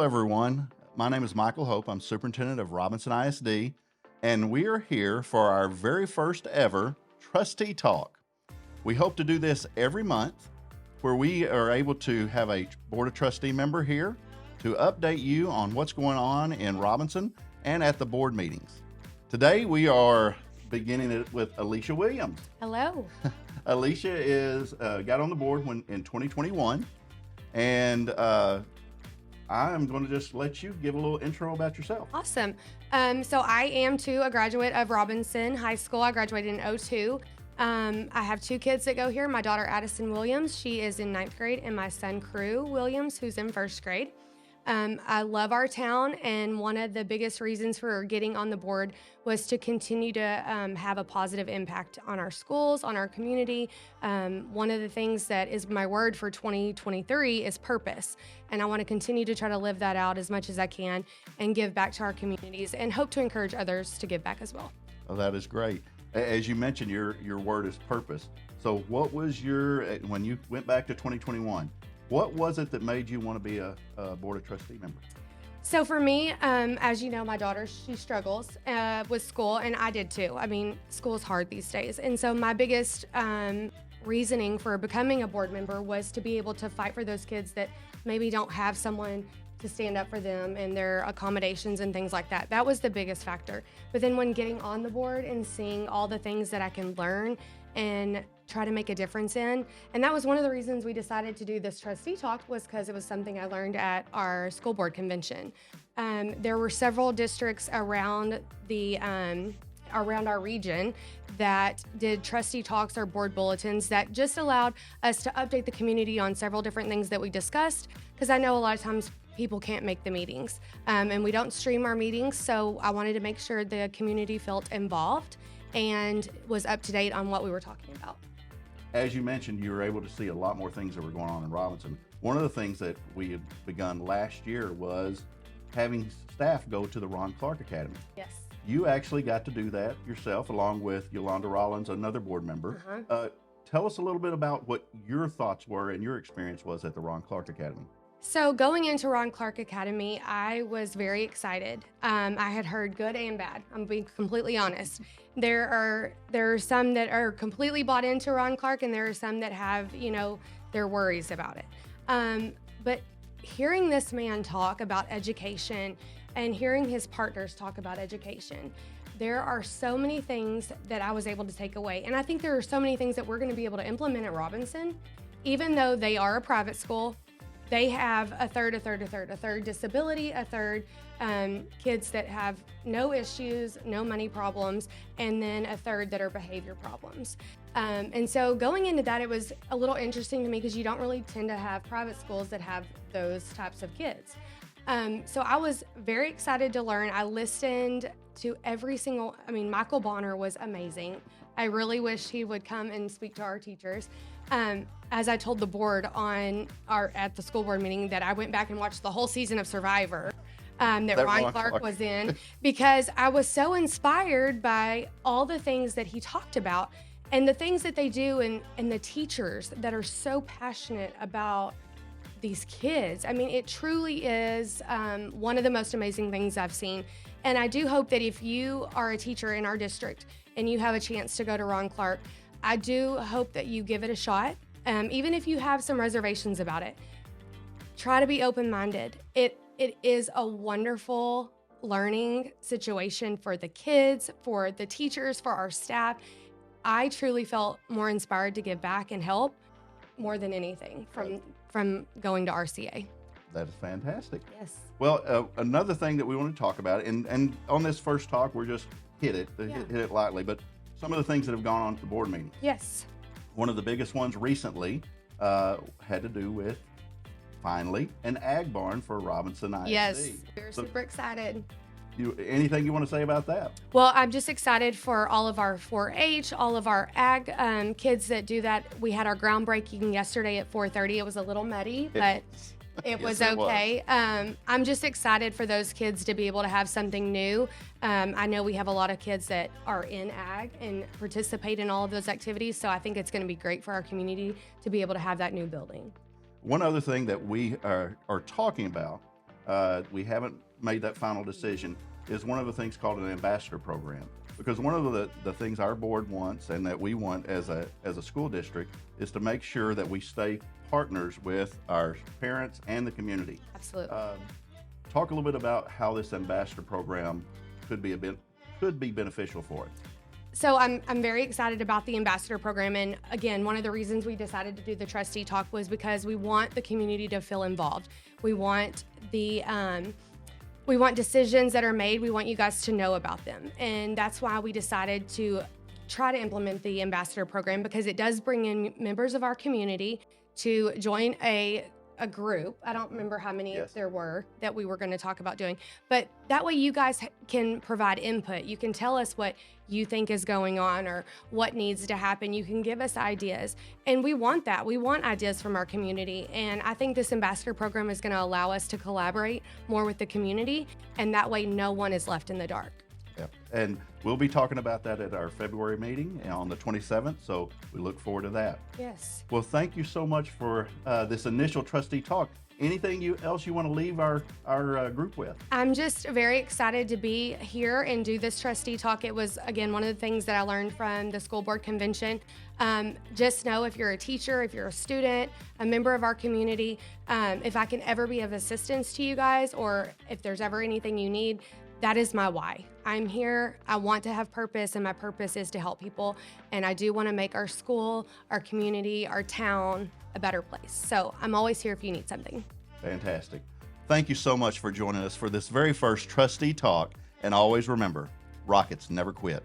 Hello, everyone. My name is Michael Hope. I'm Superintendent of Robinson ISD, and we are here for our very first ever Trustee Talk. We hope to do this every month where we are able to have a Board of Trustee member here to update you on what's going on in Robinson and at the board meetings. Today, we are beginning it with Alicia Williams. Hello. Alicia got on the board in 2021, and I'm going to just let you give a little intro about yourself. Awesome. So I am too a graduate of Robinson High School. I graduated in 2002. I have two kids that go here. My daughter Addison Williams, she is in 9th grade, and my son Crew Williams, who's in 1st grade. I love our town, and one of the biggest reasons for getting on the board was to continue to have a positive impact on our schools, on our community. One of the things that is my word for 2023 is purpose, and I want to continue to try to live that out as much as I can and give back to our communities and hope to encourage others to give back as well. Oh, that is great. As you mentioned, your word is purpose. So what was when you went back to 2021, what was it that made you want to be a Board of Trustee member? So for me, as you know, my daughter, she struggles with school, and I did too. I mean, school's hard these days. And so my biggest reasoning for becoming a board member was to be able to fight for those kids that maybe don't have someone to stand up for them and their accommodations and things like that. That was the biggest factor. But then when getting on the board and seeing all the things that I can learn and try to make a difference in. And that was one of the reasons we decided to do this trustee talk, was because it was something I learned at our school board convention. There were several districts around our region that did trustee talks or board bulletins that just allowed us to update the community on several different things that we discussed, because I know a lot of times people can't make the meetings, and we don't stream our meetings, so I wanted to make sure the community felt involved and was up to date on what we were talking about. As you mentioned, you were able to see a lot more things that were going on in Robinson. One of the things that we had begun last year was having staff go to the Ron Clark Academy. Yes. You actually got to do that yourself, along with Yolanda Rollins, another board member. Tell us a little bit about what your thoughts were and your experience was at the Ron Clark Academy. So going into Ron Clark Academy, I was very excited. I had heard good and bad. I'm being completely honest. There are some that are completely bought into Ron Clark, and there are some that have, their worries about it. But hearing this man talk about education and hearing his partners talk about education, there are so many things that I was able to take away. And I think there are so many things that we're going to be able to implement at Robinson. Even though they are a private school, they have a third disability, a third kids that have no issues, no money problems, and then a third that are behavior problems. And so going into that, it was a little interesting to me because you don't really tend to have private schools that have those types of kids. So I was very excited to learn. I listened to Michael Bonner was amazing. I really wish he would come and speak to our teachers. As I told the board at the school board meeting, that I went back and watched the whole season of Survivor that Ron Clark was in, because I was so inspired by all the things that he talked about and the things that they do, and the teachers that are so passionate about these kids. I mean, it truly is one of the most amazing things I've seen. And I do hope that if you are a teacher in our district and you have a chance to go to Ron Clark, I do hope that you give it a shot. Even if you have some reservations about it, try to be open-minded. It is a wonderful learning situation for the kids, for the teachers, for our staff. I truly felt more inspired to give back and help more than anything from going to RCA. That is fantastic. Yes. Well, another thing that we want to talk about, and on this first talk, we're just hit it lightly, but some of the things that have gone on at the board meeting. Yes. One of the biggest ones recently had to do with, finally, an ag barn for Robinson ISD. Yes, we're super excited. Anything you want to say about that? Well, I'm just excited for all of our 4-H, all of our ag kids that do that. We had our groundbreaking yesterday at 4:30. It was a little muddy, but it was okay. I'm just excited for those kids to be able to have something new. I know we have a lot of kids that are in ag and participate in all of those activities, so I think it's going to be great for our community to be able to have that new building. One other thing that we are talking about we haven't made that final decision, is one of the things called an ambassador program. Because one of the things our board wants and that we want as a school district is to make sure that we stay partners with our parents and the community. Absolutely. Talk a little bit about how this ambassador program could be beneficial for it. So I'm very excited about the ambassador program, and again, one of the reasons we decided to do the trustee talk was because we want the community to feel involved. We want decisions that are made. We want you guys to know about them, and that's why we decided to try to implement the ambassador program, because it does bring in members of our community to join a group. I don't remember how many there were that we were going to talk about doing, but that way you guys can provide input. You can tell us what you think is going on or what needs to happen. You can give us ideas, and we want that. We want ideas from our community, and I think this ambassador program is going to allow us to collaborate more with the community, and that way no one is left in the dark. Yep. And we'll be talking about that at our February meeting on the 27th, so we look forward to that. Yes. Well, thank you so much for this initial trustee talk. Anything else you want to leave our group with? I'm just very excited to be here and do this trustee talk. It was, again, one of the things that I learned from the school board convention. Just know, if you're a teacher, if you're a student, a member of our community, if I can ever be of assistance to you guys, or if there's ever anything you need, that is my why. I'm here. I want to have purpose, and my purpose is to help people. And I do want to make our school, our community, our town a better place. So I'm always here if you need something. Fantastic. Thank you so much for joining us for this very first trustee talk. And always remember, Rockets never quit.